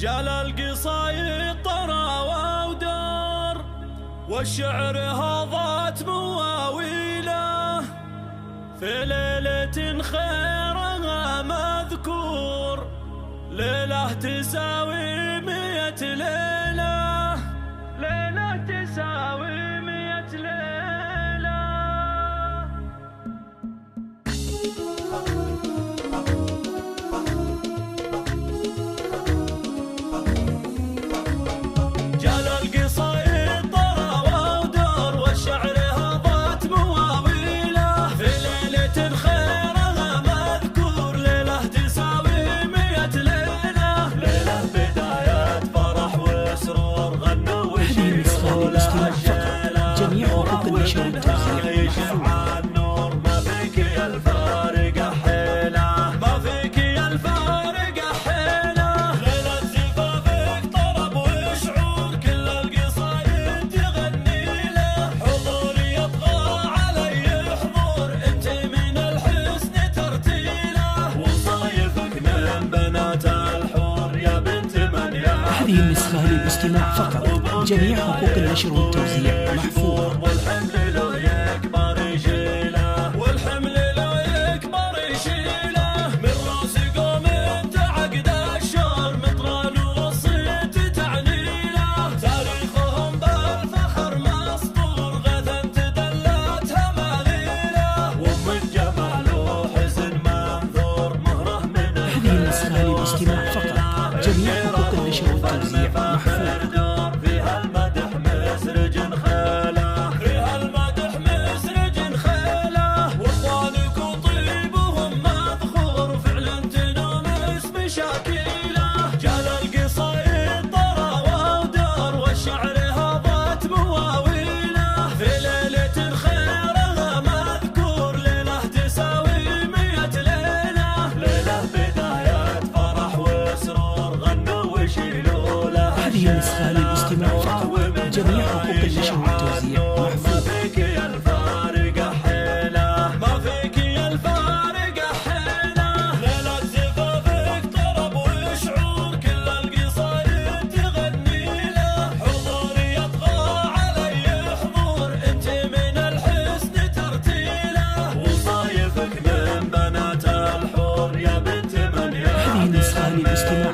جال القصايد طرى ودار، والشعر هضت مواويله، في ليلة خيرها مذكور، ليلة تساوي 100 ليلة، ليلة تساوي 100 ليلة. جال القصايد طرى ودار، والشعر هضت مواويله، في ليلة خيرها مذكور، ليلة تساوي 100 ليلة، ليلة بداية فرح وسرور، غنوا وشيلوا لها الشيلة، جميع حقوق النشر والتوزيع محفوظة. النور ما فيك يا الفارقة حيلة، ما فيك يا الفارقة حيلة، ليلة زفافك طرب وشعور، كل القصايد تغني له، حضور يطغى علي حضور، انت من الحسن ترتيله، وصايفك من بنات الحور يا بنت من يا. هذه النسخة للاستماع فقط، جميع حقوق النشر والتوزيع محفوظة. والحمل لو يكبر يشيله، والحمل لو يكبر يشيله، من راس قوم تعقد الشهر، مطران وصيت تعنيله، تاريخهم بالفخر مسطور، غثا تدلتها ماليله، وام الجمال وحزن منثور، مهره من. هذه النسخة للاستماع فقط، جميع حقوق النشر والتوزيع محفوظة. فيها المدح مسرج خيله، فيها المدح مسرج خيله، واخوانك وطيبهم مذخور، فعلا تنومس مشاكيله، جال القصايد طرى ودار، والشعر هضت مواويله، في ليلة خيرها مذكور، ليلة تساوي 100 ليلة، ليلة بداية فرح وسرور، غنوا وشيلوا لها. هذه النسخة للاستماع فقط، جميع حقوق النشر والتوزيع ما محفوظة. فيك يا الفارقة حيلة، ما فيك يا الفارقة حيلة، ليلة زفافك طرب وشعور، كل القصايد تغني له، حضور يطغى علي حضور، انت من الحسن ترتيله، وصايفك من بنات الحور يا بنت من يا. هذه النسخة للاستماع